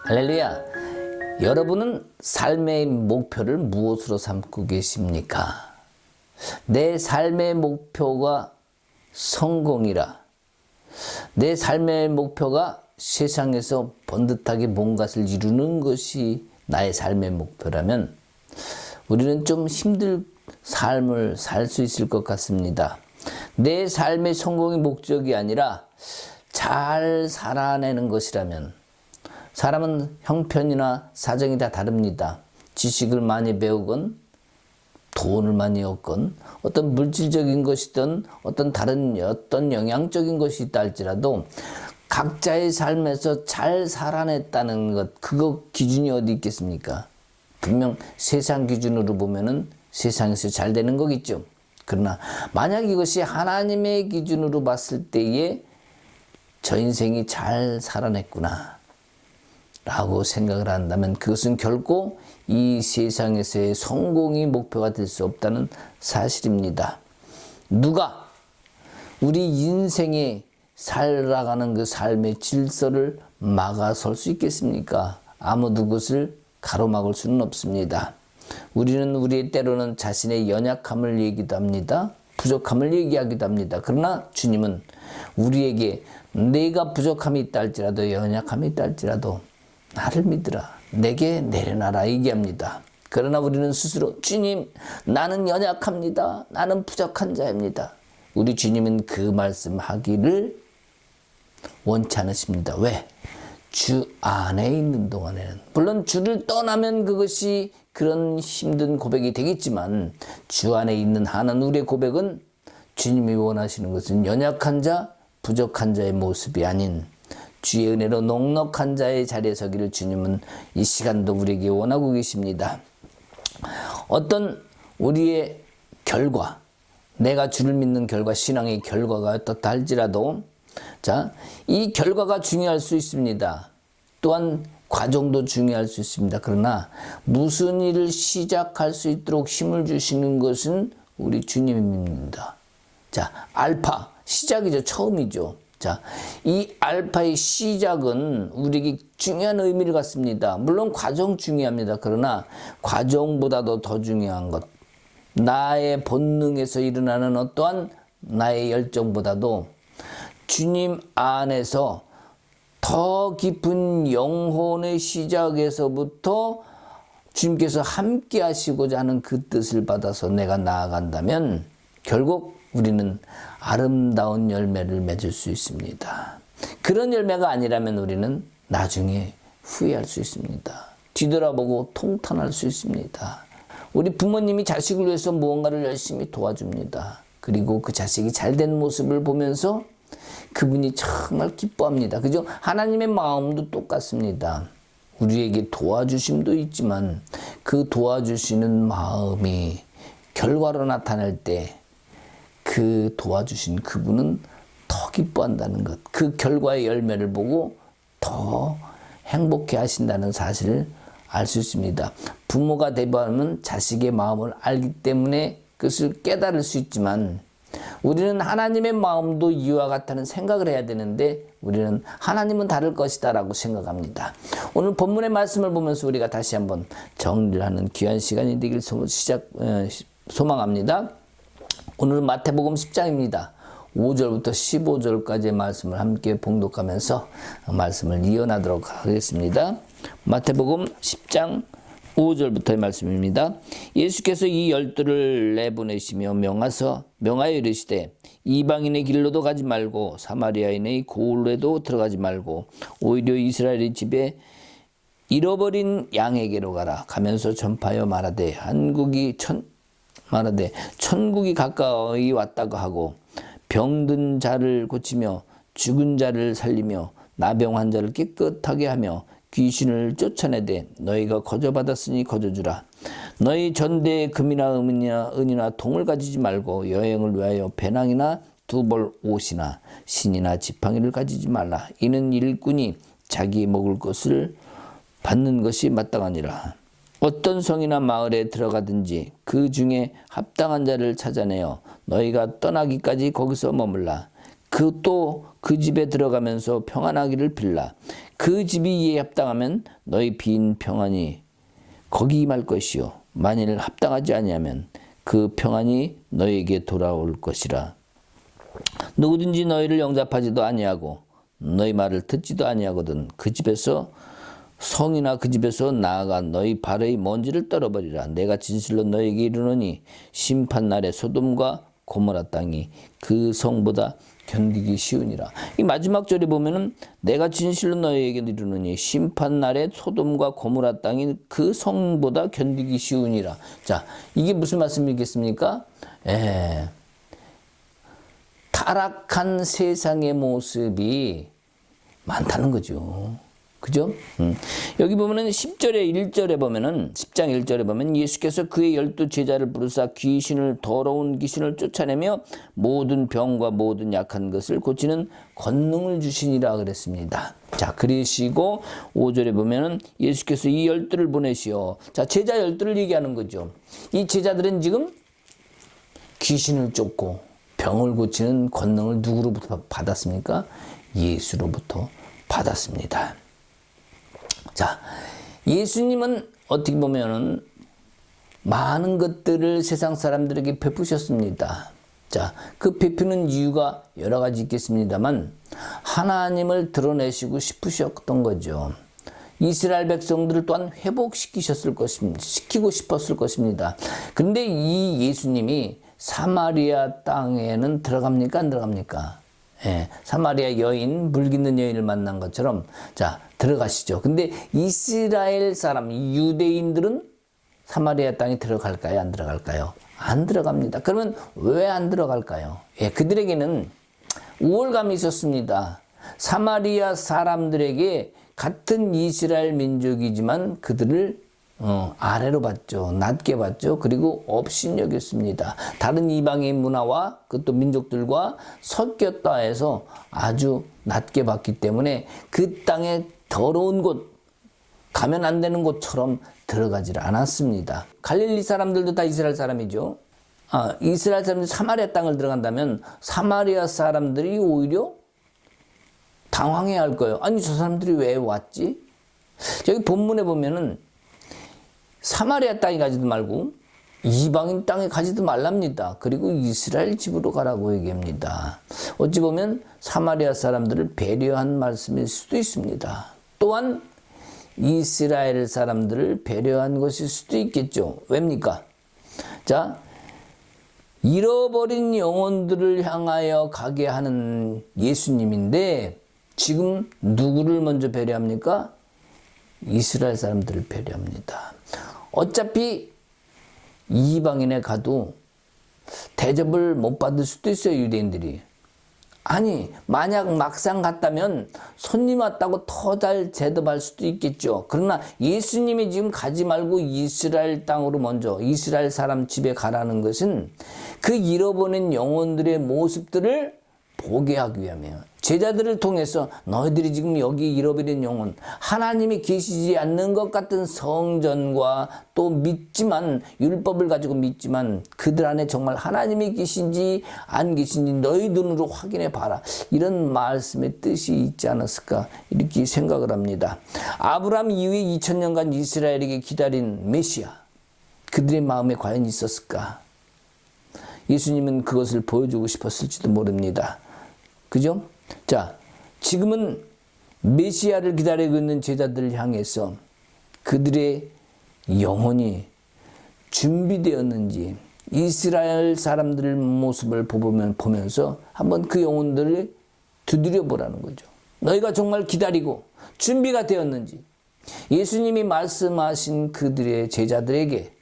할렐루야. 여러분은 삶의 목표를 무엇으로 삼고 계십니까? 내 삶의 목표가 성공이라, 내 삶의 목표가 세상에서 번듯하게 뭔가를 이루는 것이 나의 삶의 목표라면 우리는 좀 힘들 삶을 살 수 있을 것 같습니다. 내 삶의 성공의 목적이 아니라 잘 살아내는 것이라면, 사람은 형편이나 사정이 다 다릅니다. 지식을 많이 배우건 돈을 많이 얻건 어떤 물질적인 것이든 어떤 다른 어떤 영향적인 것이 있다 할지라도 각자의 삶에서 잘 살아냈다는 것, 그거 기준이 어디 있겠습니까? 분명 세상 기준으로 보면은 세상에서 잘 되는 거겠죠. 그러나 만약 이것이 하나님의 기준으로 봤을 때에 저 인생이 잘 살아냈구나 라고 생각을 한다면 그것은 결코 이 세상에서의 성공이 목표가 될 수 없다는 사실입니다. 누가 우리 인생에 살아가는 그 삶의 질서를 막아설 수 있겠습니까? 아무도 그것을 가로막을 수는 없습니다. 우리는 우리의 때로는 자신의 연약함을 얘기도 합니다. 부족함을 얘기하기도 합니다. 그러나 주님은 우리에게 내가 부족함이 있다 할지라도 연약함이 있다 할지라도 나를 믿으라, 내게 내려놔라 얘기합니다. 그러나 우리는 스스로 주님 나는 연약합니다, 나는 부족한 자입니다. 우리 주님은 그 말씀하기를 원치 않으십니다. 왜? 주 안에 있는 동안에는, 물론 주를 떠나면 그것이 그런 힘든 고백이 되겠지만 주 안에 있는 한은 우리의 고백은 주님이 원하시는 것은 연약한 자, 부족한 자의 모습이 아닌 주의 은혜로 넉넉한 자의 자리에 서기를 주님은 이 시간도 우리에게 원하고 계십니다. 어떤 우리의 결과, 내가 주를 믿는 결과, 신앙의 결과가 어떻다 할지라도 이 결과가 중요할 수 있습니다. 또한 과정도 중요할 수 있습니다. 그러나 무슨 일을 시작할 수 있도록 힘을 주시는 것은 우리 주님입니다. 알파, 시작이죠. 처음이죠. 이 알파의 시작은 우리에게 중요한 의미를 갖습니다. 물론 과정 중요합니다. 그러나 과정보다도 더 중요한 것, 나의 본능에서 일어나는 어떠한 나의 열정보다도 주님 안에서 더 깊은 영혼의 시작에서부터 주님께서 함께 하시고자 하는 그 뜻을 받아서 내가 나아간다면 결국 우리는 아름다운 열매를 맺을 수 있습니다. 그런 열매가 아니라면 우리는 나중에 후회할 수 있습니다. 뒤돌아보고 통탄할 수 있습니다. 우리 부모님이 자식을 위해서 무언가를 열심히 도와줍니다. 그리고 그 자식이 잘된 모습을 보면서 그분이 정말 기뻐합니다. 그죠? 하나님의 마음도 똑같습니다. 우리에게 도와주심도 있지만 그 도와주시는 마음이 결과로 나타날 때 그 도와주신 그분은 더 기뻐한다는 것, 그 결과의 열매를 보고 더 행복해 하신다는 사실을 알 수 있습니다. 부모가 되면 자식의 마음을 알기 때문에 그것을 깨달을 수 있지만 우리는 하나님의 마음도 이와 같다는 생각을 해야 되는데 우리는 하나님은 다를 것이다 라고 생각합니다. 오늘 본문의 말씀을 보면서 우리가 다시 한번 정리를 하는 귀한 시간이 되길 소망합니다. 오늘 마태복음 10장입니다. 5절부터 15절까지의 말씀을 함께 봉독하면서 말씀을 이어나도록 하겠습니다. 마태복음 10장 5절부터의 말씀입니다. 예수께서 이 12를 내보내시며 명하여 이르시되 이방인의 길로도 가지 말고 사마리아인의 고을에도 들어가지 말고 오히려 이스라엘의 집에 잃어버린 양에게로 가면서 전파하여 말하되 천국이 가까이 왔다고 하고 병든 자를 고치며 죽은 자를 살리며 나병 환자를 깨끗하게 하며 귀신을 쫓아내되 너희가 거저받았으니 거저주라. 너희 전대에 금이나 은이나 동을 가지지 말고 여행을 위하여 배낭이나 두벌 옷이나 신이나 지팡이를 가지지 말라. 이는 일꾼이 자기 먹을 것을 받는 것이 마땅하니라. 어떤 성이나 마을에 들어가든지 그 중에 합당한 자를 찾아내어 너희가 떠나기까지 거기서 머물라. 그 집에 들어가면서 평안하기를 빌라. 그 집이 이에 합당하면 너희 빈 평안이 거기 임할 것이요 만일 합당하지 아니하면 그 평안이 너희에게 돌아올 것이라. 누구든지 너희를 영접하지도 아니하고 너희 말을 듣지도 아니하거든 그 집에서 성이나 그 집에서 나아가 너희 발의 먼지를 떨어버리라. 내가 진실로 너희에게 이르노니 심판날에 소돔과 고모라 땅이 그 성보다 견디기 쉬우니라. 이 마지막 절에 보면은 내가 진실로 너희에게 이르노니 심판날에 소돔과 고모라 땅이 그 성보다 견디기 쉬우니라. 자, 이게 무슨 말씀이겠습니까? 타락한 세상의 모습이 많다는 거죠. 그죠? 여기 보면은 10절에 1절에 보면은 10장 1절에 보면 예수께서 그의 12 제자를 부르사 귀신을 더러운 귀신을 쫓아내며 모든 병과 모든 약한 것을 고치는 권능을 주시니라 그랬습니다. 자, 그러시고 5절에 보면은 예수께서 이 12를 보내시어. 자, 제자 12를 얘기하는 거죠. 이 제자들은 지금 귀신을 쫓고 병을 고치는 권능을 누구로부터 받았습니까? 예수로부터 받았습니다. 자, 예수님은 어떻게 보면은 많은 것들을 세상 사람들에게 베푸셨습니다. 자, 그 베푸는 이유가 여러 가지 있겠습니다만 하나님을 드러내시고 싶으셨던 거죠. 이스라엘 백성들을 또한 시키고 싶었을 것입니다. 그런데 이 예수님이 사마리아 땅에는 들어갑니까? 안 들어갑니까? 사마리아 여인, 물깃는 여인을 만난 것처럼 자, 들어가시죠. 근데 이스라엘 사람, 유대인들은 사마리아 땅에 들어갈까요? 안 들어갈까요? 안 들어갑니다. 그러면 왜 안 들어갈까요? 그들에게는 우월감이 있었습니다. 사마리아 사람들에게 같은 이스라엘 민족이지만 그들을 아래로 봤죠. 낮게 봤죠. 그리고 업신여겼습니다. 다른 이방인 문화와 그것도 민족들과 섞였다 해서 아주 낮게 봤기 때문에 그 땅에 더러운 곳, 가면 안 되는 곳처럼 들어가질 않았습니다. 갈릴리 사람들도 다 이스라엘 사람이죠. 이스라엘 사람들이 사마리아 땅을 들어간다면 사마리아 사람들이 오히려 당황해야 할 거예요. 아니, 저 사람들이 왜 왔지? 여기 본문에 보면은 사마리아 땅에 가지도 말고 이방인 땅에 가지도 말랍니다. 그리고 이스라엘 집으로 가라고 얘기합니다. 어찌 보면 사마리아 사람들을 배려한 말씀일 수도 있습니다. 또한 이스라엘 사람들을 배려한 것일 수도 있겠죠. 왜입니까? 자, 잃어버린 영혼들을 향하여 가게 하는 예수님인데 지금 누구를 먼저 배려합니까? 이스라엘 사람들을 배려합니다. 어차피 이방인에 가도 대접을 못 받을 수도 있어요, 유대인들이. 아니, 만약 막상 갔다면 손님 왔다고 더 잘 대접할 수도 있겠죠. 그러나 예수님이 지금 가지 말고 이스라엘 땅으로 먼저 이스라엘 사람 집에 가라는 것은 그 잃어버린 영혼들의 모습들을 보게 하기 위함이에요. 제자들을 통해서 너희들이 지금 여기 잃어버린 영혼, 하나님이 계시지 않는 것 같은 성전과 또 믿지만, 율법을 가지고 믿지만 그들 안에 정말 하나님이 계신지 안 계신지 너희 눈으로 확인해 봐라. 이런 말씀의 뜻이 있지 않았을까 이렇게 생각을 합니다. 아브라함 이후에 2000년간 이스라엘에게 기다린 메시아, 그들의 마음에 과연 있었을까? 예수님은 그것을 보여주고 싶었을지도 모릅니다. 그죠? 자, 지금은 메시아를 기다리고 있는 제자들을 향해서 그들의 영혼이 준비되었는지 이스라엘 사람들의 모습을 보면서 한번 그 영혼들을 두드려 보라는 거죠. 너희가 정말 기다리고 준비가 되었는지 예수님이 말씀하신 그들의 제자들에게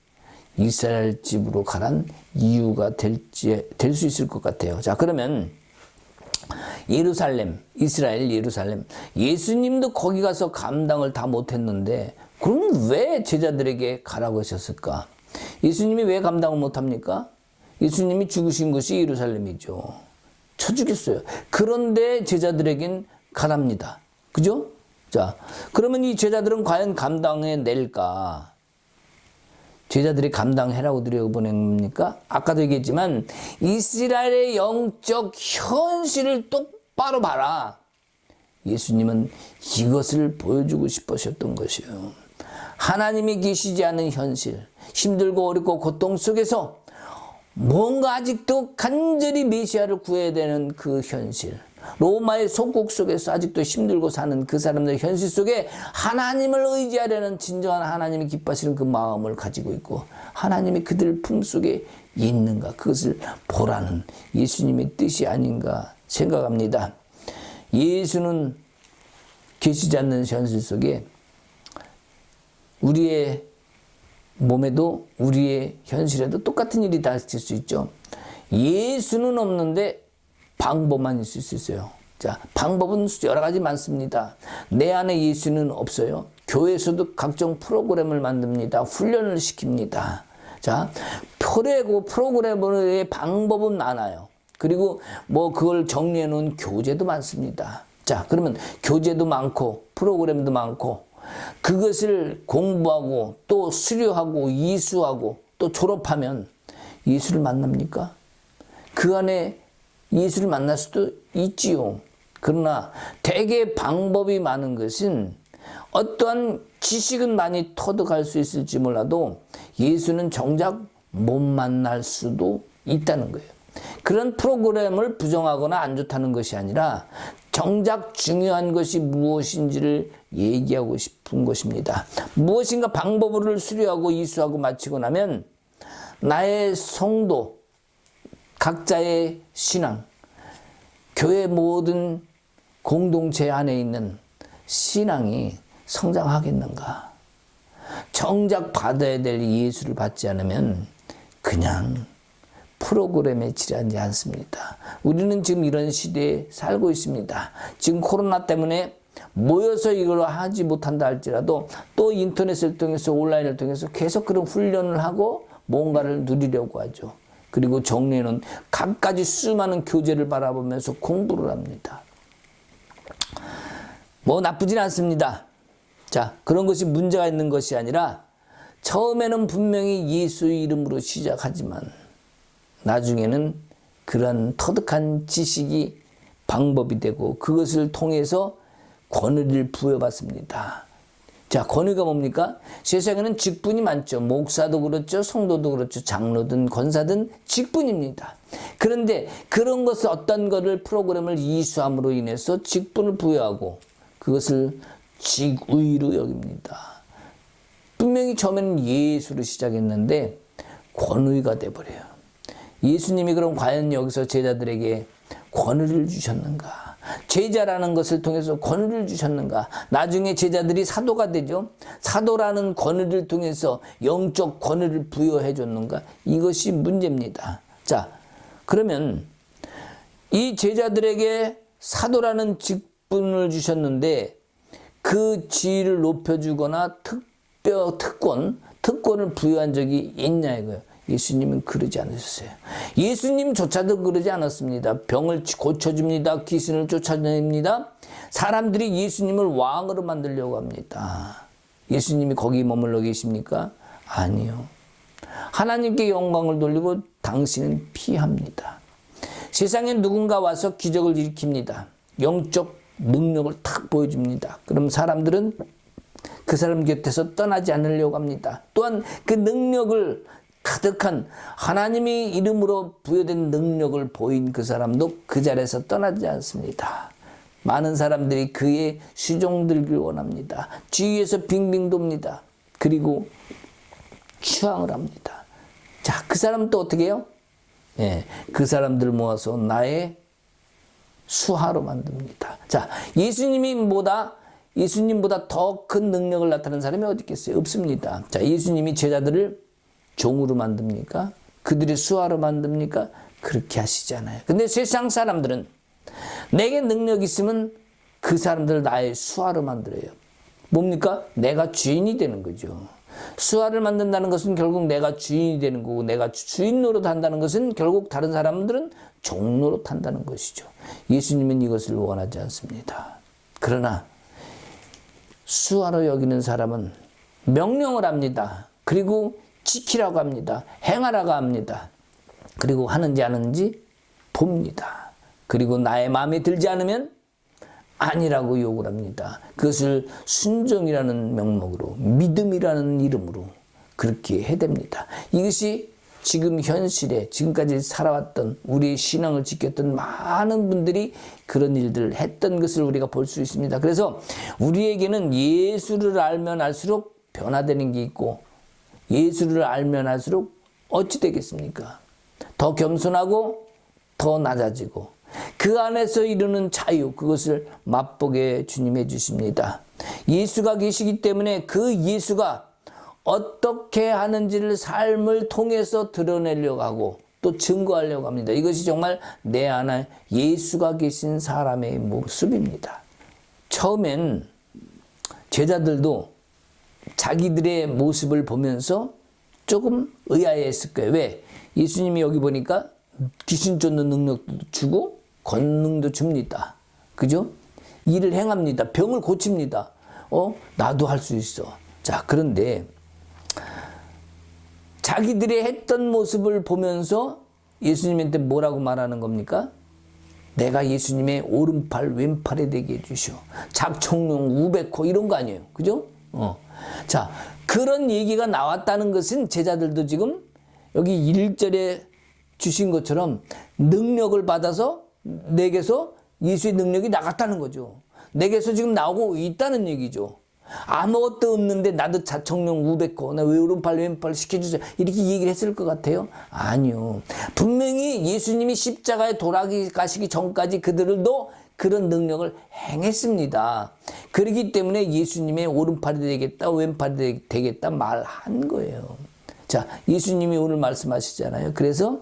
이스라엘 집으로 가란 이유가 될 수 있을 것 같아요. 자, 그러면 예루살렘, 이스라엘 예루살렘, 예수님도 거기 가서 감당을 다 못했는데 그럼 왜 제자들에게 가라고 하셨을까? 예수님이 왜 감당을 못합니까? 예수님이 죽으신 것이 예루살렘이죠. 쳐 죽였어요. 그런데 제자들에겐 가랍니다. 그죠? 자, 그러면 이 제자들은 과연 감당해 낼까? 제자들이 감당해라고 들여보낸 겁니까? 아까도 얘기했지만 이스라엘의 영적 현실을 똑바로 봐라. 예수님은 이것을 보여주고 싶으셨던 것이에요. 하나님이 계시지 않은 현실, 힘들고 어렵고 고통 속에서 뭔가 아직도 간절히 메시아를 구해야 되는 그 현실, 로마의 속국 속에서 아직도 힘들고 사는 그 사람들의 현실 속에 하나님을 의지하려는 진정한 하나님이 기뻐하시는 그 마음을 가지고 있고 하나님이 그들 품속에 있는가, 그것을 보라는 예수님의 뜻이 아닌가 생각합니다. 예수는 계시지 않는 현실 속에 우리의 몸에도 우리의 현실에도 똑같은 일이 닥칠 수 있죠. 예수는 없는데 방법만 있을 수 있어요. 자, 방법은 여러 가지 많습니다. 내 안에 예수는 없어요. 교회에서도 각종 프로그램을 만듭니다. 훈련을 시킵니다. 자, 프로그램의 방법은 많아요. 그리고 그걸 정리해 놓은 교재도 많습니다. 자, 그러면 교재도 많고 프로그램도 많고 그것을 공부하고 또 수료하고 이수하고 또 졸업하면 예수를 만납니까? 그 안에 예수를 만날 수도 있지요. 그러나 대개 방법이 많은 것은 어떠한 지식은 많이 터득할 수 있을지 몰라도 예수는 정작 못 만날 수도 있다는 거예요. 그런 프로그램을 부정하거나 안 좋다는 것이 아니라 정작 중요한 것이 무엇인지를 얘기하고 싶은 것입니다. 무엇인가 방법을 수료하고 이수하고 마치고 나면 나의 성도, 각자의 신앙, 교회 모든 공동체 안에 있는 신앙이 성장하겠는가? 정작 받아야 될 예수를 받지 않으면 그냥 프로그램에 지나지 않습니다. 우리는 지금 이런 시대에 살고 있습니다. 지금 코로나 때문에 모여서 이걸 하지 못한다 할지라도 또 인터넷을 통해서 온라인을 통해서 계속 그런 훈련을 하고 뭔가를 누리려고 하죠. 그리고 정리해놓은 갖가지 수많은 교재를 바라보면서 공부를 합니다. 나쁘진 않습니다. 자, 그런 것이 문제가 있는 것이 아니라 처음에는 분명히 예수의 이름으로 시작하지만 나중에는 그런 터득한 지식이 방법이 되고 그것을 통해서 권위를 부여받습니다. 자, 권위가 뭡니까? 세상에는 직분이 많죠. 목사도 그렇죠. 성도도 그렇죠. 장로든 권사든 직분입니다. 그런데 그런 것을 어떤 거를 프로그램을 이수함으로 인해서 직분을 부여하고 그것을 직위로 여깁니다. 분명히 처음에는 예수로 시작했는데 권위가 돼버려요. 예수님이 그럼 과연 여기서 제자들에게 권위를 주셨는가? 제자라는 것을 통해서 권위를 주셨는가? 나중에 제자들이 사도가 되죠. 사도라는 권위를 통해서 영적 권위를 부여해 줬는가? 이것이 문제입니다. 자, 그러면 이 제자들에게 사도라는 직분을 주셨는데 그 지위를 높여주거나 특권을 부여한 적이 있냐 이거예요. 예수님은 그러지 않으셨어요. 예수님조차도 그러지 않았습니다. 병을 고쳐줍니다. 귀신을 쫓아냅니다. 사람들이 예수님을 왕으로 만들려고 합니다. 예수님이 거기 머물러 계십니까? 아니요. 하나님께 영광을 돌리고 당신은 피합니다. 세상에 누군가 와서 기적을 일으킵니다. 영적 능력을 탁 보여줍니다. 그럼 사람들은 그 사람 곁에서 떠나지 않으려고 합니다. 또한 그 능력을 가득한 하나님의 이름으로 부여된 능력을 보인 그 사람도 그 자리에서 떠나지 않습니다. 많은 사람들이 그의 수종들길 원합니다. 주위에서 빙빙 돕니다. 그리고 추앙을 합니다. 자, 그 사람은 또 어떻게 해요? 그 사람들 모아서 나의 수하로 만듭니다. 자, 예수님보다 더 큰 능력을 나타내는 사람이 어디 있겠어요? 없습니다. 자, 예수님이 제자들을 종으로 만듭니까? 그들의 수하로 만듭니까? 그렇게 하시지 않아요. 근데 세상 사람들은 내게 능력이 있으면 그 사람들을 나의 수하로 만들어요. 뭡니까? 내가 주인이 되는 거죠. 수하를 만든다는 것은 결국 내가 주인이 되는 거고 내가 주인 노릇 한다는 것은 결국 다른 사람들은 종 노릇 한다는 것이죠. 예수님은 이것을 원하지 않습니다. 그러나 수하로 여기는 사람은 명령을 합니다. 그리고 지키라고 합니다. 행하라고 합니다. 그리고 하는지 안 하는지 봅니다. 그리고 나의 마음에 들지 않으면 아니라고 욕을 합니다. 그것을 순종이라는 명목으로, 믿음이라는 이름으로 그렇게 해댑니다. 이것이 지금 현실에 지금까지 살아왔던 우리의 신앙을 지켰던 많은 분들이 그런 일들을 했던 것을 우리가 볼 수 있습니다. 그래서 우리에게는 예수를 알면 알수록 변화되는 게 있고, 예수를 알면 알수록 어찌 되겠습니까? 더 겸손하고 더 낮아지고 그 안에서 이루는 자유, 그것을 맛보게 주님 해주십니다. 예수가 계시기 때문에 그 예수가 어떻게 하는지를 삶을 통해서 드러내려고 하고 또 증거하려고 합니다. 이것이 정말 내 안에 예수가 계신 사람의 모습입니다. 처음엔 제자들도 자기들의 모습을 보면서 조금 의아해했을 거예요. 왜? 예수님이 여기 보니까 귀신 쫓는 능력도 주고 권능도 줍니다. 그죠? 일을 행합니다. 병을 고칩니다. 나도 할 수 있어. 자, 그런데 자기들이 했던 모습을 보면서 예수님한테 뭐라고 말하는 겁니까? 내가 예수님의 오른팔 왼팔이 되게 해주시오. 작청룡 우백호 이런 거 아니에요. 그죠? 자, 그런 얘기가 나왔다는 것은 제자들도 지금 여기 1절에 주신 것처럼 능력을 받아서 내게서 예수의 능력이 나갔다는 거죠. 내게서 지금 나오고 있다는 얘기죠. 아무것도 없는데 나도 자청룡 우백호, 나 오른팔 왼팔 시켜주세요, 이렇게 얘기를 했을 것 같아요? 아니요. 분명히 예수님이 십자가에 돌아가시기 전까지 그들도 그런 능력을 행했습니다. 그렇기 때문에 예수님의 오른팔이 되겠다, 왼팔이 되겠다 말한 거예요. 자, 예수님이 오늘 말씀하시잖아요. 그래서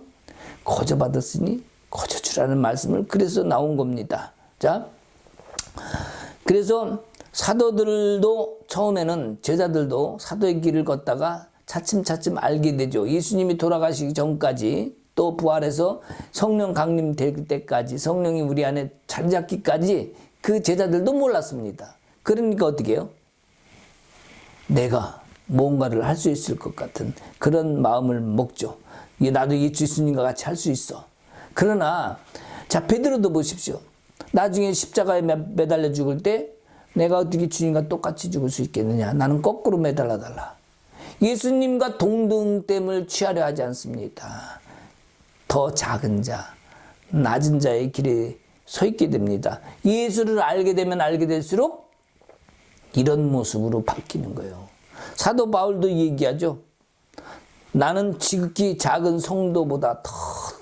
거저 받았으니 거저 주라는 말씀을 그래서 나온 겁니다. 자, 그래서 사도들도 처음에는, 제자들도 사도의 길을 걷다가 차츰차츰 알게 되죠. 예수님이 돌아가시기 전까지, 또 부활해서 성령 강림될 때까지, 성령이 우리 안에 자리 잡기까지 그 제자들도 몰랐습니다. 그러니까 어떻게 해요? 내가 뭔가를 할 수 있을 것 같은 그런 마음을 먹죠. 나도 예수님과 같이 할 수 있어. 그러나 자, 베드로도 보십시오. 나중에 십자가에 매달려 죽을 때 내가 어떻게 주님과 똑같이 죽을 수 있겠느냐. 나는 거꾸로 매달려 달라. 예수님과 동등됨을 취하려 하지 않습니다. 더 작은 자, 낮은 자의 길에 서 있게 됩니다. 예수를 알게 되면 알게 될수록 이런 모습으로 바뀌는 거예요. 사도 바울도 얘기하죠. 나는 지극히 작은 성도보다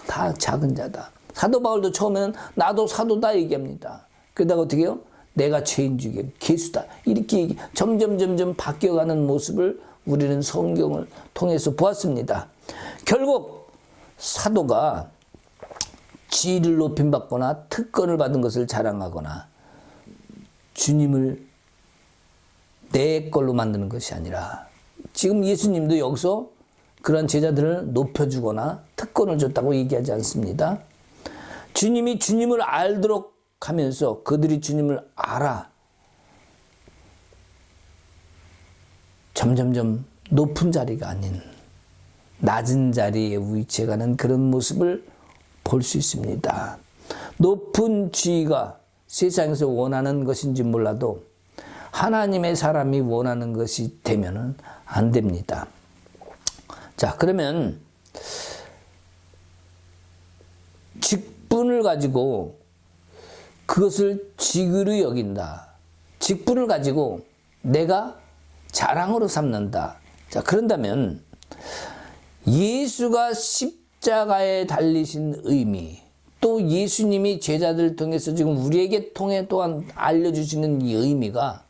다 작은 자다. 사도 바울도 처음에는 나도 사도다 얘기합니다. 그러다가 어떻게 해요? 내가 죄인 중에 괴수다. 이렇게 점점 바뀌어가는 모습을 우리는 성경을 통해서 보았습니다. 결국 사도가 지위를 높임받거나 특권을 받은 것을 자랑하거나 주님을 내 걸로 만드는 것이 아니라, 지금 예수님도 여기서 그런 제자들을 높여주거나 특권을 줬다고 얘기하지 않습니다. 주님이 주님을 알도록 하면서 그들이 주님을 알아 점점점 높은 자리가 아닌 낮은 자리에 위치해가는 그런 모습을 볼 수 있습니다. 높은 지위가 세상에서 원하는 것인지 몰라도 하나님의 사람이 원하는 것이 되면은 안 됩니다. 자, 그러면 직분을 가지고 그것을 직위로 여긴다. 직분을 가지고 내가 자랑으로 삼는다. 자, 그런다면 예수가 십자가에 달리신 의미, 또 예수님이 제자들 통해서 지금 우리에게 통해 또한 알려주시는 이 의미가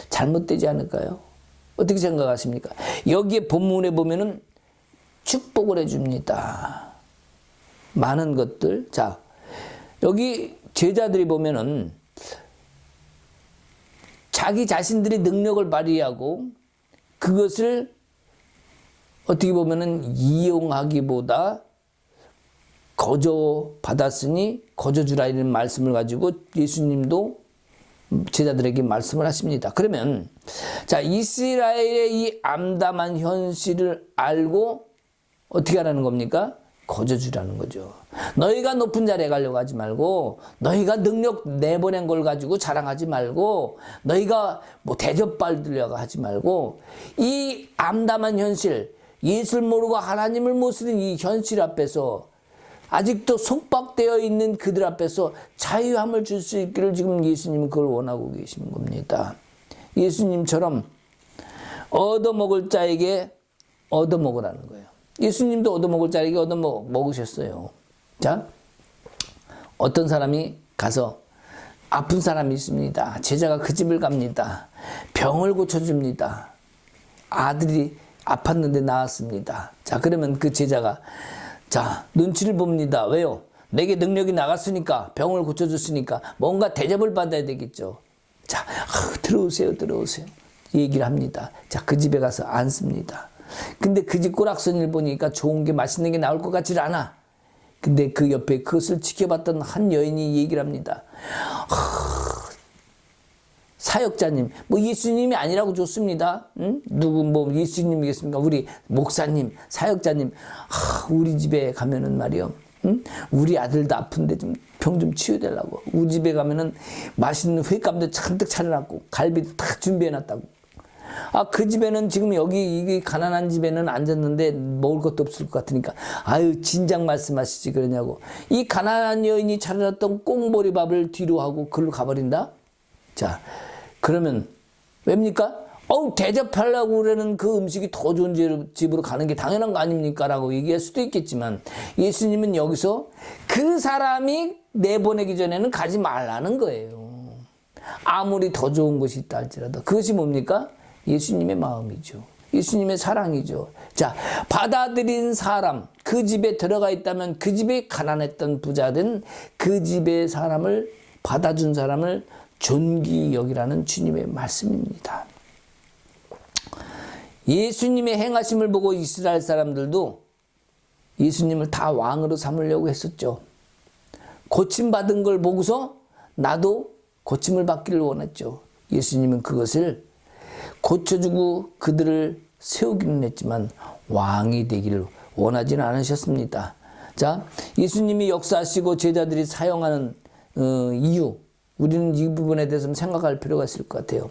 잘못되지 않을까요? 어떻게 생각하십니까? 여기에 본문에 보면은 축복을 해줍니다. 많은 것들. 자, 여기 제자들이 보면은 자기 자신들의 능력을 발휘하고 그것을 어떻게 보면은 이용하기보다 거저 받았으니 거저 주라 이런 말씀을 가지고 예수님도 제자들에게 말씀을 하십니다. 그러면 자, 이스라엘의 이 암담한 현실을 알고 어떻게 하라는 겁니까? 거저주라는 거죠. 너희가 높은 자리에 가려고 하지 말고, 너희가 능력 내보낸 걸 가지고 자랑하지 말고, 너희가 뭐 대접받으려고 하지 말고, 이 암담한 현실, 예수를 모르고 하나님을 못 쓰는 이 현실 앞에서 아직도 속박되어 있는 그들 앞에서 자유함을 줄 수 있기를 지금 예수님은 그걸 원하고 계시는 겁니다. 예수님처럼 얻어먹을 자에게 얻어먹으라는 거예요. 예수님도 얻어먹을 자에게 얻어먹으셨어요. 자, 어떤 사람이 가서 아픈 사람이 있습니다. 제자가 그 집을 갑니다. 병을 고쳐줍니다. 아들이 아팠는데 나았습니다. 자, 그러면 그 제자가 자, 눈치를 봅니다. 왜요? 내게 능력이 나갔으니까, 병을 고쳐줬으니까 뭔가 대접을 받아야 되겠죠. 자, 들어오세요. 얘기를 합니다. 자, 그 집에 가서 앉습니다. 근데 그 집 꼬락선이를 보니까 좋은 게 맛있는 게 나올 것 같질 않아. 근데 그 옆에 그것을 지켜봤던 한 여인이 얘기를 합니다. 사역자님, 뭐 예수님이 아니라고 좋습니다. 응? 누구 뭐 예수님이겠습니까? 우리 목사님, 사역자님, 우리 집에 가면은 말이요. 응? 우리 아들도 아픈데 좀 병 좀 치유되려고. 우리 집에 가면은 맛있는 횟감도 잔뜩 차려놨고 갈비도 다 준비해놨다고. 그 집에는 지금 여기 이 가난한 집에는 앉았는데 먹을 것도 없을 것 같으니까 아유 진작 말씀하시지 그러냐고. 이 가난한 여인이 차려놨던 꽁보리밥을 뒤로 하고 글로 가버린다. 자, 그러면 왜입니까? 대접하려고 그러는 그 음식이 더 좋은 집으로 가는 게 당연한 거 아닙니까? 라고 얘기할 수도 있겠지만 예수님은 여기서 그 사람이 내보내기 전에는 가지 말라는 거예요. 아무리 더 좋은 것이 있다 할지라도. 그것이 뭡니까? 예수님의 마음이죠. 예수님의 사랑이죠. 자, 받아들인 사람, 그 집에 들어가 있다면 그 집에 가난했던 부자든 그 집의 사람을 받아준 사람을 존귀 여기라는 주님의 말씀입니다. 예수님의 행하심을 보고 이스라엘 사람들도 예수님을 다 왕으로 삼으려고 했었죠. 고침받은 걸 보고서 나도 고침을 받기를 원했죠. 예수님은 그것을 고쳐주고 그들을 세우기는 했지만 왕이 되기를 원하지는 않으셨습니다. 자, 예수님이 역사하시고 제자들이 사용하는 이유, 우리는 이 부분에 대해서 생각할 필요가 있을 것 같아요.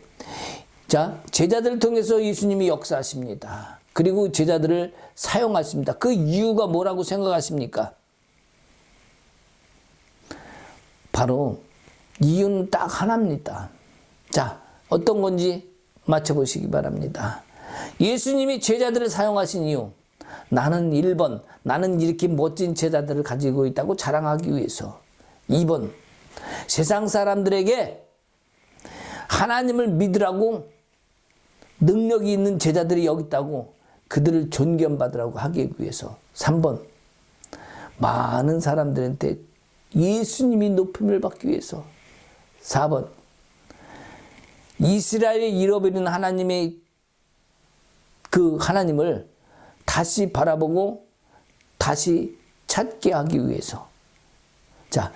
자, 제자들을 통해서 예수님이 역사하십니다. 그리고 제자들을 사용하십니다. 그 이유가 뭐라고 생각하십니까? 바로 이유는 딱 하나입니다. 자, 어떤 건지 맞춰보시기 바랍니다. 예수님이 제자들을 사용하신 이유, 나는 1번, 나는 이렇게 멋진 제자들을 가지고 있다고 자랑하기 위해서. 2번, 세상 사람들에게 하나님을 믿으라고 능력이 있는 제자들이 여기 있다고 그들을 존경받으라고 하기 위해서. 3번, 많은 사람들한테 예수님이 높임을 받기 위해서. 4번, 이스라엘이 잃어버린 하나님의 그 하나님을 다시 바라보고 다시 찾게 하기 위해서. 자,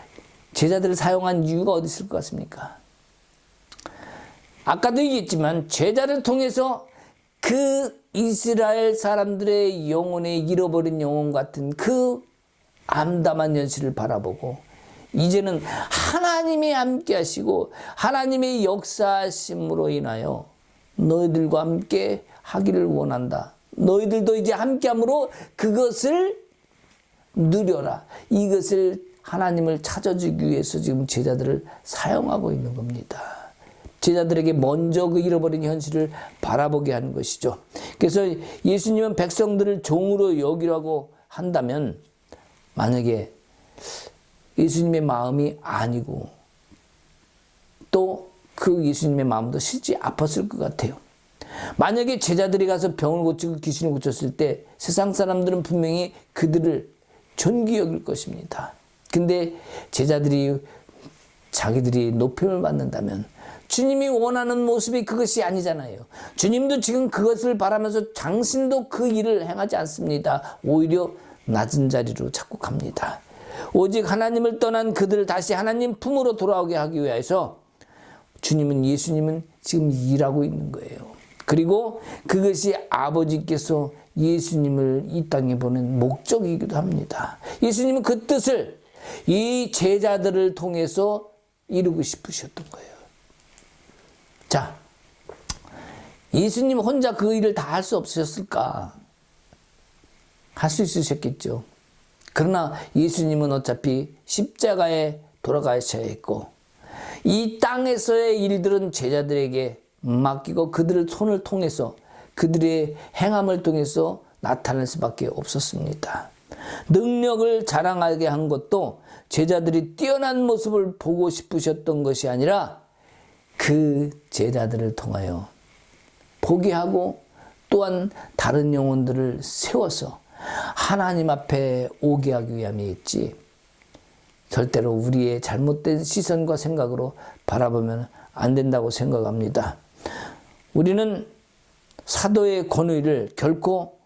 제자들을 사용한 이유가 어디 있을 것 같습니까? 아까도 얘기했지만 제자를 통해서 그 이스라엘 사람들의 영혼에 잃어버린 영혼 같은 그 암담한 현실을 바라보고 이제는 하나님이 함께 하시고 하나님의 역사하심으로 인하여 너희들과 함께 하기를 원한다. 너희들도 이제 함께 함으로 그것을 누려라. 이것을 하나님을 찾아주기 위해서 지금 제자들을 사용하고 있는 겁니다. 제자들에게 먼저 그 잃어버린 현실을 바라보게 하는 것이죠. 그래서 예수님은 백성들을 종으로 여기라고 한다면 만약에 예수님의 마음이 아니고 또 그 예수님의 마음도 실제 아팠을 것 같아요. 만약에 제자들이 가서 병을 고치고 귀신을 고쳤을 때 세상 사람들은 분명히 그들을 존귀 여길 것입니다. 근데 제자들이 자기들이 높임을 받는다면 주님이 원하는 모습이 그것이 아니잖아요. 주님도 지금 그것을 바라면서 당신도 그 일을 행하지 않습니다. 오히려 낮은 자리로 자꾸 갑니다. 오직 하나님을 떠난 그들을 다시 하나님 품으로 돌아오게 하기 위해서 예수님은 지금 일하고 있는 거예요. 그리고 그것이 아버지께서 예수님을 이 땅에 보낸 목적이기도 합니다. 예수님은 그 뜻을 이 제자들을 통해서 이루고 싶으셨던 거예요. 자, 예수님 혼자 그 일을 다 할 수 없으셨을까? 할 수 있으셨겠죠. 그러나 예수님은 어차피 십자가에 돌아가셔야 했고 이 땅에서의 일들은 제자들에게 맡기고 그들의 손을 통해서 그들의 행함을 통해서 나타날 수밖에 없었습니다. 능력을 자랑하게 한 것도 제자들이 뛰어난 모습을 보고 싶으셨던 것이 아니라 그 제자들을 통하여 포기하고 또한 다른 영혼들을 세워서 하나님 앞에 오게 하기 위함이었지 절대로 우리의 잘못된 시선과 생각으로 바라보면 안 된다고 생각합니다. 우리는 사도의 권위를 결코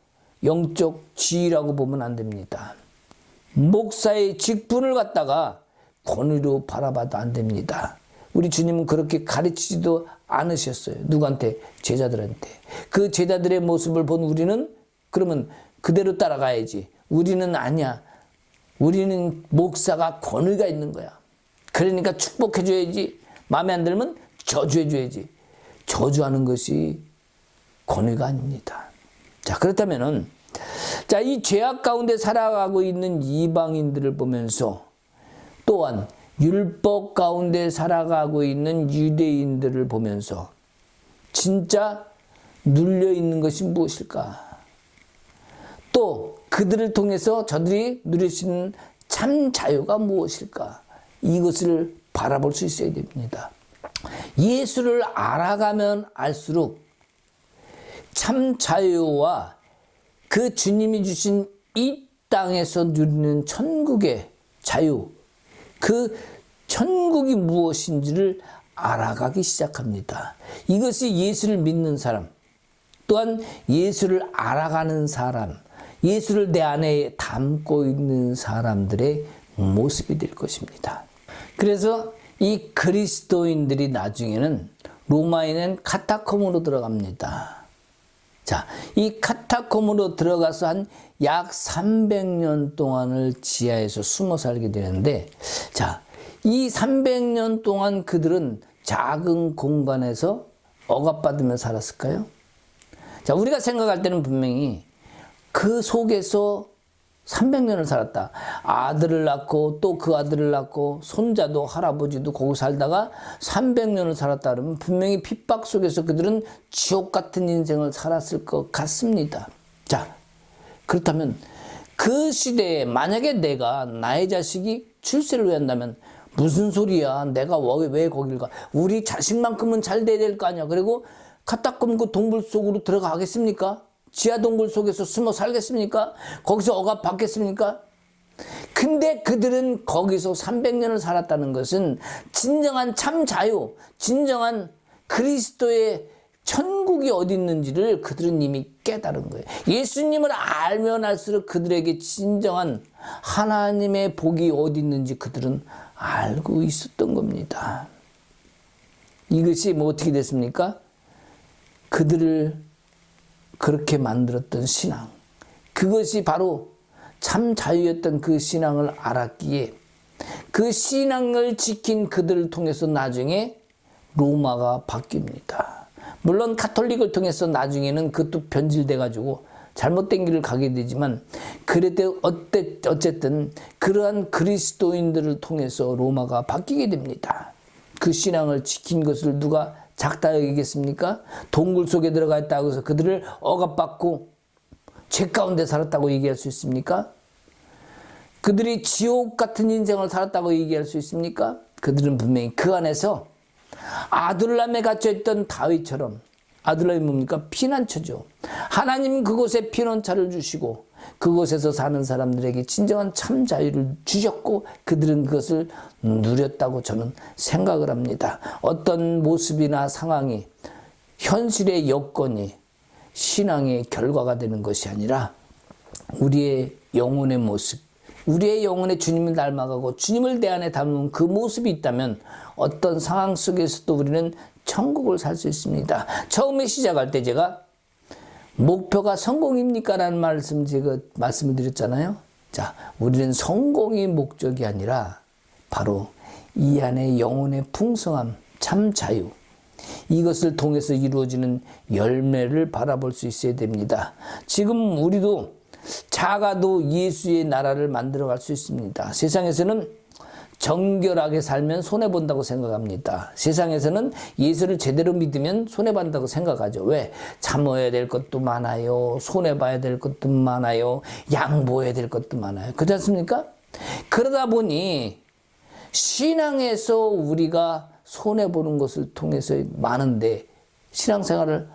영적 지위라고 보면 안 됩니다. 목사의 직분을 갖다가 권위로 바라봐도 안 됩니다. 우리 주님은 그렇게 가르치지도 않으셨어요. 누구한테? 제자들한테. 그 제자들의 모습을 본 우리는 그러면 그대로 따라가야지. 우리는 아니야. 우리는 목사가 권위가 있는 거야. 그러니까 축복해줘야지. 마음에 안 들면 저주해줘야지. 저주하는 것이 권위가 아닙니다. 자, 그렇다면은, 자, 이 죄악 가운데 살아가고 있는 이방인들을 보면서 또한 율법 가운데 살아가고 있는 유대인들을 보면서 진짜 눌려 있는 것이 무엇일까? 또 그들을 통해서 저들이 누릴 수 있는 참 자유가 무엇일까? 이것을 바라볼 수 있어야 됩니다. 예수를 알아가면 알수록 참 자유와 그 주님이 주신 이 땅에서 누리는 천국의 자유, 그 천국이 무엇인지를 알아가기 시작합니다. 이것이 예수를 믿는 사람, 또한 예수를 알아가는 사람, 예수를 내 안에 담고 있는 사람들의 모습이 될 것입니다. 그래서 이 그리스도인들이 나중에는 로마에는 카타콤으로 들어갑니다. 자, 이 카타콤으로 들어가서 한 약 300년 동안을 지하에서 숨어 살게 되는데, 자, 이 300년 동안 그들은 작은 공간에서 억압받으며 살았을까요? 자, 우리가 생각할 때는 분명히 그 속에서 300년을 살았다. 아들을 낳고 또 그 아들을 낳고 손자도 할아버지도 거기 살다가 300년을 살았다 그러면 분명히 핍박 속에서 그들은 지옥 같은 인생을 살았을 것 같습니다. 자, 그렇다면 그 시대에 만약에 나의 자식이 출세를 한다면 무슨 소리야? 내가 왜 거길 가? 우리 자식만큼은 잘 돼야 될 거 아니야. 그리고 카타콤 그 동굴 속으로 들어가겠습니까? 지하 동굴 속에서 숨어 살겠습니까? 거기서 억압 받겠습니까? 근데 그들은 거기서 300년을 살았다는 것은 진정한 참 자유, 진정한 그리스도의 천국이 어디 있는지를 그들은 이미 깨달은 거예요. 예수님을 알면 알수록 그들에게 진정한 하나님의 복이 어디 있는지 그들은 알고 있었던 겁니다. 이것이 뭐 어떻게 됐습니까? 그들을 그렇게 만들었던 신앙, 그것이 바로 참 자유였던 그 신앙을 알았기에 그 신앙을 지킨 그들을 통해서 나중에 로마가 바뀝니다. 물론 가톨릭을 통해서 나중에는 그것도 변질돼 가지고 잘못된 길을 가게 되지만 그래도 어쨌든 그러한 그리스도인들을 통해서 로마가 바뀌게 됩니다. 그 신앙을 지킨 것을 누가 작다 여기겠습니까? 동굴 속에 들어가 있다고 해서 그들을 억압받고 죄 가운데 살았다고 얘기할 수 있습니까? 그들이 지옥 같은 인생을 살았다고 얘기할 수 있습니까? 그들은 분명히 그 안에서 아둘람에 갇혀있던 다윗처럼, 아둘람이 뭡니까? 피난처죠. 하나님 그곳에 피난처를 주시고 그곳에서 사는 사람들에게 진정한 참 자유를 주셨고 그들은 그것을 누렸다고 저는 생각을 합니다. 어떤 모습이나 상황이, 현실의 여건이 신앙의 결과가 되는 것이 아니라 우리의 영혼의 모습, 우리의 영혼에 주님을 닮아가고 주님을 내 안에 담은 그 모습이 있다면 어떤 상황 속에서도 우리는 천국을 살 수 있습니다. 처음에 시작할 때 제가 목표가 성공입니까? 라는 말씀을 드렸잖아요. 자, 우리는 성공이 목적이 아니라 바로 이 안에 영혼의 풍성함, 참 자유, 이것을 통해서 이루어지는 열매를 바라볼 수 있어야 됩니다. 지금 우리도 작아도 예수의 나라를 만들어갈 수 있습니다. 세상에서는 정결하게 살면 손해본다고 생각합니다. 세상에서는 예수를 제대로 믿으면 손해본다고 생각하죠. 왜? 참아야 될 것도 많아요. 손해봐야 될 것도 많아요. 양보해야 될 것도 많아요. 그렇지 않습니까? 그러다 보니 신앙에서 우리가 손해보는 것을 통해서 많은데 신앙생활을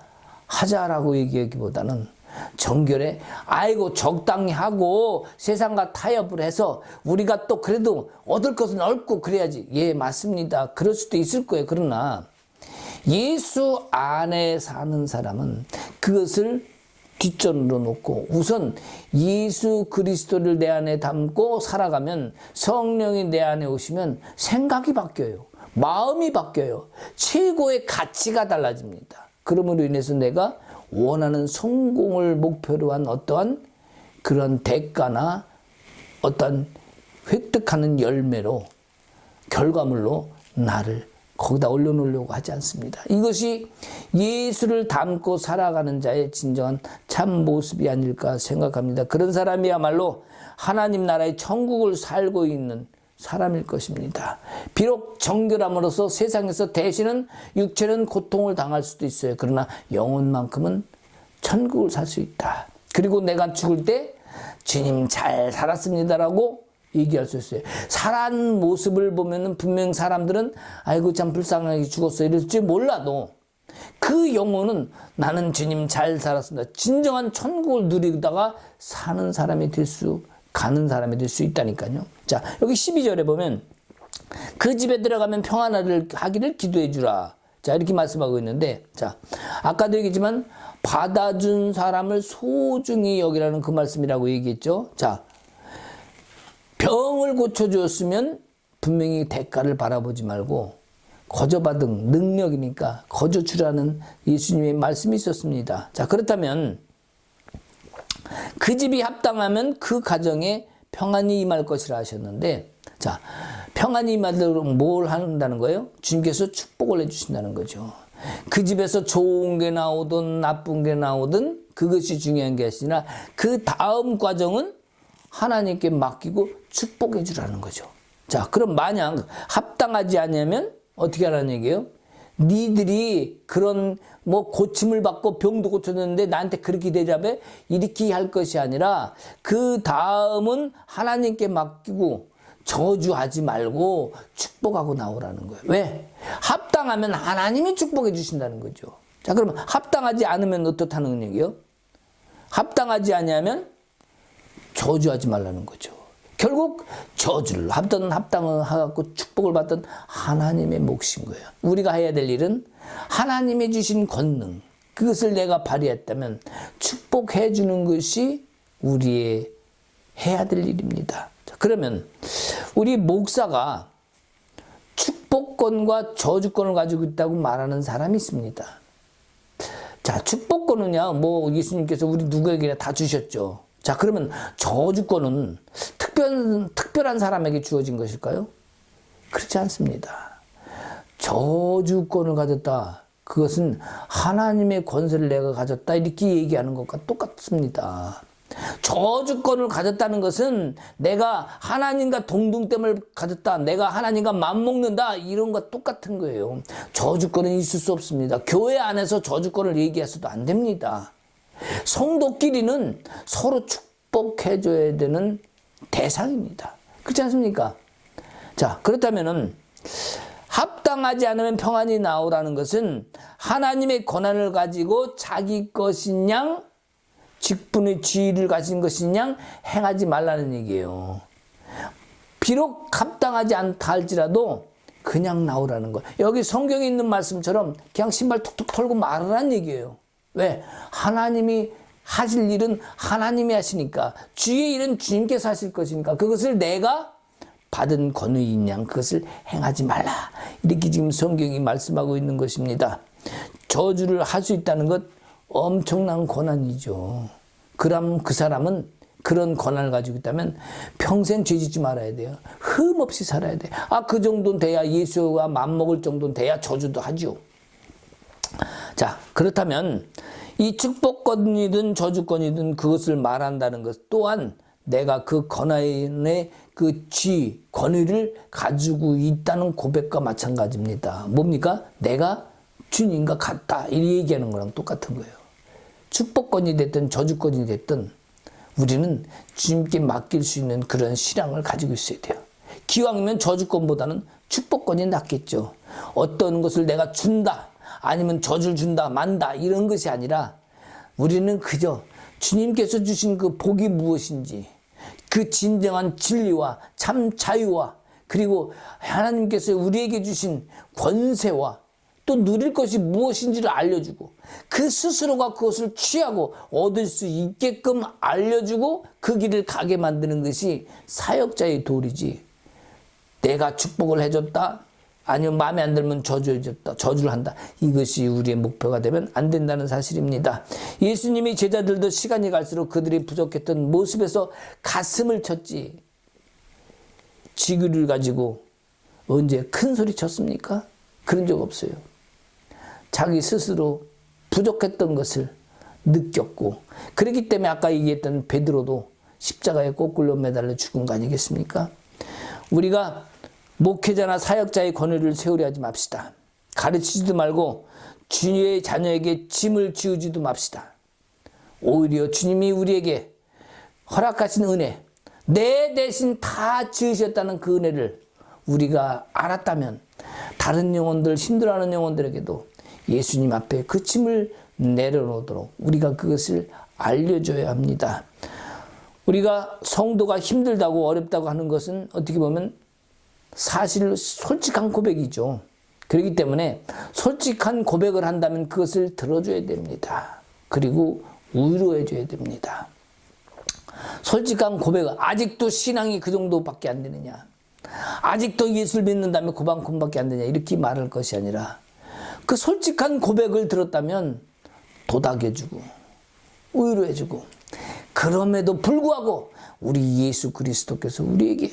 하자라고 얘기하기보다는 정결에 아이고 적당히 하고 세상과 타협을 해서 우리가 또 그래도 얻을 것은 얻고 그래야지. 예, 맞습니다. 그럴 수도 있을 거예요. 그러나 예수 안에 사는 사람은 그것을 뒷전으로 놓고 우선 예수 그리스도를 내 안에 담고 살아가면 성령이 내 안에 오시면 생각이 바뀌어요. 마음이 바뀌어요. 최고의 가치가 달라집니다. 그러므로 인해서 내가 원하는 성공을 목표로 한 어떠한 그런 대가나 어떤 획득하는 열매로 결과물로 나를 거기다 올려놓으려고 하지 않습니다. 이것이 예수를 닮고 살아가는 자의 진정한 참 모습이 아닐까 생각합니다. 그런 사람이야말로 하나님 나라의 천국을 살고 있는 사람일 것입니다. 비록 정결함으로써 세상에서 대신은 육체는 고통을 당할 수도 있어요. 그러나 영혼만큼은 천국을 살 수 있다. 그리고 내가 죽을 때 주님 잘 살았습니다라고 얘기할 수 있어요. 살아난 모습을 보면은 분명 사람들은 아이고 참 불쌍하게 죽었어 이럴지 몰라도 그 영혼은 나는 주님 잘 살았습니다. 진정한 천국을 누리다가 사는 사람이 가는 사람이 될 수 있다니까요. 자, 여기 12절에 보면 그 집에 들어가면 평안을 하기를 기도해 주라. 자, 이렇게 말씀하고 있는데, 자, 아까도 얘기했지만 받아준 사람을 소중히 여기라는 그 말씀이라고 얘기했죠. 자, 병을 고쳐주었으면 분명히 대가를 바라보지 말고 거저받은 능력이니까 거저주라는 예수님의 말씀이 있었습니다. 자, 그렇다면 그 집이 합당하면 그 가정에 평안이 임할 것이라 하셨는데, 자, 평안이 임하도록 뭘 한다는 거예요? 주님께서 축복을 해주신다는 거죠. 그 집에서 좋은 게 나오든 나쁜 게 나오든 그것이 중요한 게 아니라 그 다음 과정은 하나님께 맡기고 축복해 주라는 거죠. 자, 그럼 만약 합당하지 않으면 어떻게 하라는 얘기예요? 니들이 그런 고침을 받고 병도 고쳤는데 나한테 그렇게 대접해? 이렇게 할 것이 아니라 그 다음은 하나님께 맡기고 저주하지 말고 축복하고 나오라는 거예요. 왜? 합당하면 하나님이 축복해 주신다는 거죠. 자, 그러면 합당하지 않으면 어떻다는 얘기예요? 합당하지 않으면 저주하지 말라는 거죠. 결국 저주를 합당을 하고 축복을 받던 하나님의 몫인 거예요. 우리가 해야 될 일은 하나님이 주신 권능, 그것을 내가 발휘했다면 축복해 주는 것이 우리의 해야 될 일입니다. 자, 그러면 우리 목사가 축복권과 저주권을 가지고 있다고 말하는 사람이 있습니다. 자, 축복권은요, 예수님께서 우리 누구에게나 다 주셨죠. 자, 그러면 저주권은 특별한 사람에게 주어진 것일까요? 그렇지 않습니다. 저주권을 가졌다. 그것은 하나님의 권세를 내가 가졌다. 이렇게 얘기하는 것과 똑같습니다. 저주권을 가졌다는 것은 내가 하나님과 동등됨을 가졌다. 내가 하나님과 맞먹는다. 이런 것과 똑같은 거예요. 저주권은 있을 수 없습니다. 교회 안에서 저주권을 얘기해서도 안 됩니다. 성도끼리는 서로 축복해줘야 되는 대상입니다. 그렇지 않습니까? 자, 그렇다면은 합당하지 않으면 평안이 나오라는 것은 하나님의 권한을 가지고 자기 것인 양, 직분의 지위를 가진 것인 양 행하지 말라는 얘기예요. 비록 합당하지 않다 할지라도 그냥 나오라는 거. 여기 성경에 있는 말씀처럼 그냥 신발 툭툭 털고 말으라는 얘기예요. 왜? 하나님이 하실 일은 하나님이 하시니까, 주의 일은 주님께서 하실 것이니까 그것을 내가 받은 권위인 양 그것을 행하지 말라. 이렇게 지금 성경이 말씀하고 있는 것입니다. 저주를 할 수 있다는 것 엄청난 권한이죠. 그럼 그 사람은 그런 권한을 가지고 있다면 평생 죄짓지 말아야 돼요. 흠없이 살아야 돼. 그 정도는 돼야 예수와 맞먹을 정도는 돼야 저주도 하죠. 자, 그렇다면 이 축복권이든 저주권이든 그것을 말한다는 것 또한 내가 그 권한의 그 권위를 가지고 있다는 고백과 마찬가지입니다. 뭡니까? 내가 주님과 같다. 이 얘기하는 거랑 똑같은 거예요. 축복권이 됐든 저주권이 됐든 우리는 주님께 맡길 수 있는 그런 신앙을 가지고 있어야 돼요. 기왕이면 저주권보다는 축복권이 낫겠죠. 어떤 것을 내가 준다, 아니면 저주를 준다, 만다 이런 것이 아니라 우리는 그저 주님께서 주신 그 복이 무엇인지, 그 진정한 진리와 참 자유와 그리고 하나님께서 우리에게 주신 권세와 또 누릴 것이 무엇인지를 알려주고 그 스스로가 그것을 취하고 얻을 수 있게끔 알려주고 그 길을 가게 만드는 것이 사역자의 도리지, 내가 축복을 해줬다, 아니면 마음에 안 들면 저주해줬다, 저주를 한다, 이것이 우리의 목표가 되면 안 된다는 사실입니다. 예수님이 제자들도 시간이 갈수록 그들이 부족했던 모습에서 가슴을 쳤지 지구를 가지고 언제 큰 소리 쳤습니까? 그런 적 없어요. 자기 스스로 부족했던 것을 느꼈고, 그렇기 때문에 아까 얘기했던 베드로도 십자가에 거꾸로 매달려 죽은 거 아니겠습니까? 우리가 목회자나 사역자의 권위를 세우려 하지 맙시다. 가르치지도 말고 주님의 자녀에게 짐을 지우지도 맙시다. 오히려 주님이 우리에게 허락하신 은혜, 내 대신 다 지으셨다는 그 은혜를 우리가 알았다면 다른 영혼들, 힘들어하는 영혼들에게도 예수님 앞에 그 짐을 내려놓도록 우리가 그것을 알려줘야 합니다. 우리가 성도가 힘들다고 어렵다고 하는 것은 어떻게 보면 사실 솔직한 고백이죠. 그렇기 때문에 솔직한 고백을 한다면 그것을 들어줘야 됩니다. 그리고 위로해줘야 됩니다. 솔직한 고백은 아직도 신앙이 그 정도밖에 안 되느냐, 아직도 예수를 믿는다면 그만큼밖에 안 되냐, 이렇게 말할 것이 아니라 그 솔직한 고백을 들었다면 도닥여주고 위로해주고, 그럼에도 불구하고 우리 예수 그리스도께서 우리에게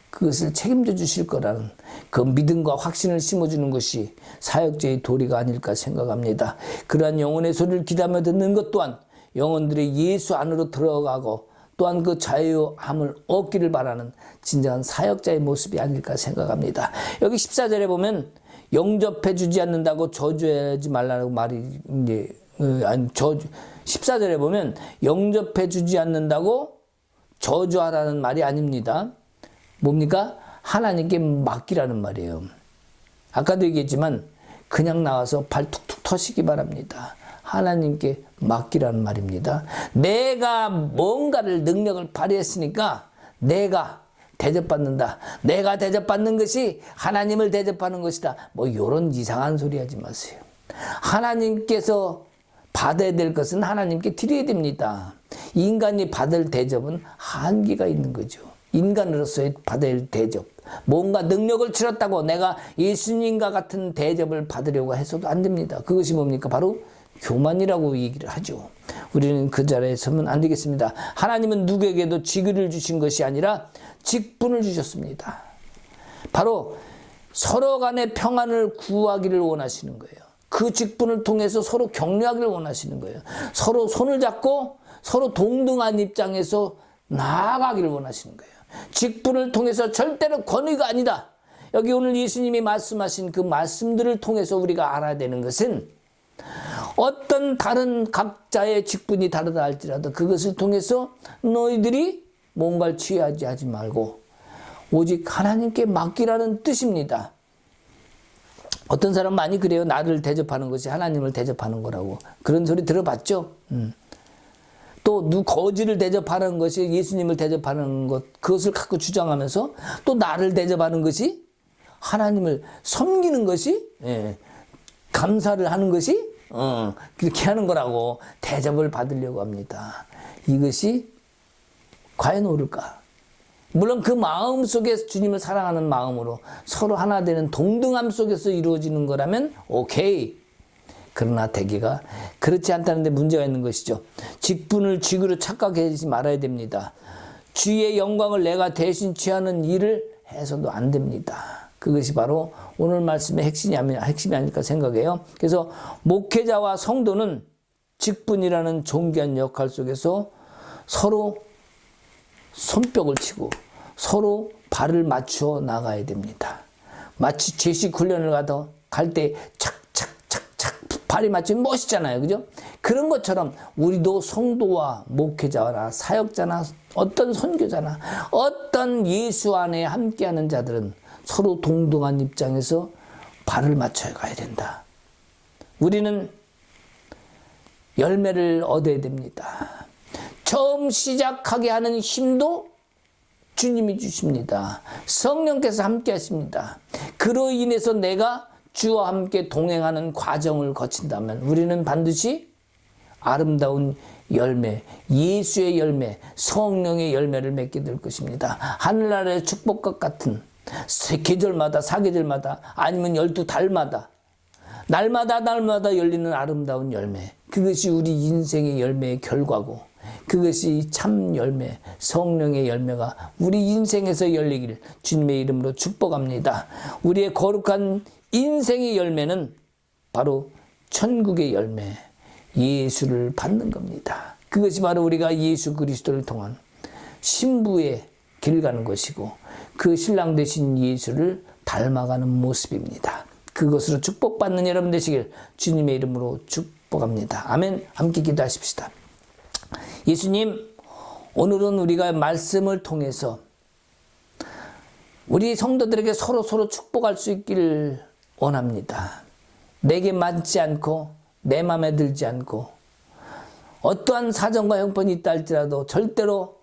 그것을 책임져 주실 거라는 그 믿음과 확신을 심어주는 것이 사역자의 도리가 아닐까 생각합니다. 그러한 영혼의 소리를 기다며 듣는 것 또한 영혼들의 예수 안으로 들어가고 또한 그 자유함을 얻기를 바라는 진정한 사역자의 모습이 아닐까 생각합니다. 여기 14절에 보면 영접해 주지 않는다고 저주하지 말라고 말이 이제 14절에 보면 영접해 주지 않는다고 저주하라는 말이 아닙니다. 뭡니까? 하나님께 맡기라는 말이에요. 아까도 얘기했지만 그냥 나와서 발 툭툭 터시기 바랍니다. 하나님께 맡기라는 말입니다. 내가 뭔가를 능력을 발휘했으니까 내가 대접받는다. 내가 대접받는 것이 하나님을 대접하는 것이다. 뭐 이런 이상한 소리 하지 마세요. 하나님께서 받아야 될 것은 하나님께 드려야 됩니다. 인간이 받을 대접은 한계가 있는 거죠. 인간으로서의 받아야 할 대접, 뭔가 능력을 치렀다고 내가 예수님과 같은 대접을 받으려고 해서도 안 됩니다. 그것이 뭡니까? 바로 교만이라고 얘기를 하죠. 우리는 그 자리에 서면 안 되겠습니다. 하나님은 누구에게도 직위를 주신 것이 아니라 직분을 주셨습니다. 바로 서로 간의 평안을 구하기를 원하시는 거예요. 그 직분을 통해서 서로 격려하기를 원하시는 거예요. 서로 손을 잡고 서로 동등한 입장에서 나아가기를 원하시는 거예요. 직분을 통해서 절대로 권위가 아니다. 여기 오늘 예수님이 말씀하신 그 말씀들을 통해서 우리가 알아야 되는 것은 어떤 다른 각자의 직분이 다르다 할지라도 그것을 통해서 너희들이 뭔가를 취하지 말고 오직 하나님께 맡기라는 뜻입니다. 어떤 사람 많이 그래요. 나를 대접하는 것이 하나님을 대접하는 거라고. 그런 소리 들어봤죠? 또 거지를 대접하는 것이 예수님을 대접하는 것, 그것을 갖고 주장하면서 또 나를 대접하는 것이 하나님을 섬기는 것이, 감사를 하는 것이 그렇게 하는 거라고 대접을 받으려고 합니다. 이것이 과연 옳을까? 물론 그 마음 속에서 주님을 사랑하는 마음으로 서로 하나 되는 동등함 속에서 이루어지는 거라면 오케이. 그러나 대개가 그렇지 않다는 데 문제가 있는 것이죠. 직분을 직으로 착각하지 말아야 됩니다. 주의 영광을 내가 대신 취하는 일을 해서도 안 됩니다. 그것이 바로 오늘 말씀의 핵심이 아닐까 생각해요. 그래서 목회자와 성도는 직분이라는 존귀한 역할 속에서 서로 손뼉을 치고 서로 발을 맞추어 나가야 됩니다. 마치 제식 훈련을 갈 때 착착착착 발이 맞추면 멋있잖아요. 그죠? 그런 것처럼 우리도 성도와 목회자나 사역자나 어떤 선교자나 어떤 예수 안에 함께하는 자들은 서로 동등한 입장에서 발을 맞춰 가야 된다. 우리는 열매를 얻어야 됩니다. 처음 시작하게 하는 힘도 주님이 주십니다. 성령께서 함께 하십니다. 그로 인해서 내가 주와 함께 동행하는 과정을 거친다면 우리는 반드시 아름다운 열매, 예수의 열매, 성령의 열매를 맺게 될 것입니다. 하늘나라의 축복과 같은 계절마다 사계절마다 아니면 12달마다 날마다 열리는 아름다운 열매, 그것이 우리 인생의 열매의 결과고 그것이 참 열매, 성령의 열매가 우리 인생에서 열리길 주님의 이름으로 축복합니다. 우리의 거룩한 인생의 열매는 바로 천국의 열매, 예수를 받는 겁니다. 그것이 바로 우리가 예수 그리스도를 통한 신부의 길 가는 것이고 그 신랑 되신 예수를 닮아가는 모습입니다. 그것으로 축복받는 여러분 되시길 주님의 이름으로 축복합니다. 아멘. 함께 기도하십시다. 예수님, 오늘은 우리가 말씀을 통해서 우리 성도들에게 서로 축복할 수 있기를 원합니다. 내게 맞지 않고 내 마음에 들지 않고 어떠한 사정과 형편이 있다 할지라도 절대로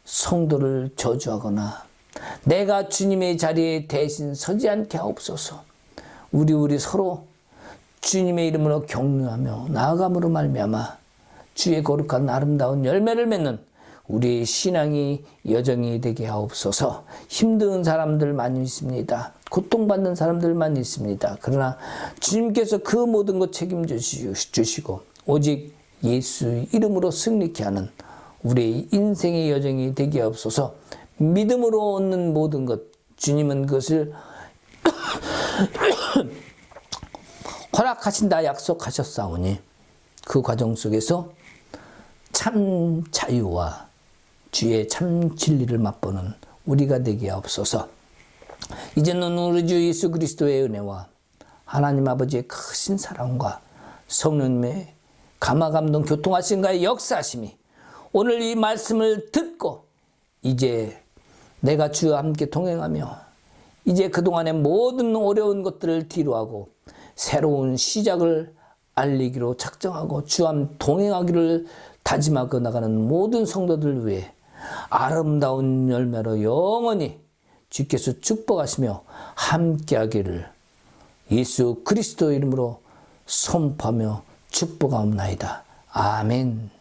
성도를 저주하거나 내가 주님의 자리에 대신 서지 않게 하옵소서. 우리 서로 주님의 이름으로 격려하며 나아감으로 말미암아 주의 거룩한 아름다운 열매를 맺는 우리의 신앙이 여정이 되게 하옵소서. 힘든 사람들 많이 있습니다. 고통받는 사람들 많이 있습니다. 그러나 주님께서 그 모든 것 책임져 주시고 오직 예수 이름으로 승리케 하는 우리의 인생의 여정이 되게 하옵소서. 믿음으로 얻는 모든 것 주님은 그것을 허락하신다 약속하셨사오니 그 과정 속에서 참 자유와 주의 참 진리를 맛보는 우리가 되게 하옵소서. 이제는 우리 주 예수 그리스도의 은혜와 하나님 아버지의 크신 사랑과 성령님의 감화감동 교통하신가의 역사하심이 오늘 이 말씀을 듣고 이제 내가 주와 함께 동행하며 이제 그동안의 모든 어려운 것들을 뒤로하고 새로운 시작을 알리기로 작정하고 주와 동행하기를 다짐하고 나가는 모든 성도들 위해 아름다운 열매로 영원히 주께서 축복하시며 함께하기를 예수 그리스도 이름으로 선포하며 축복하옵나이다. 아멘.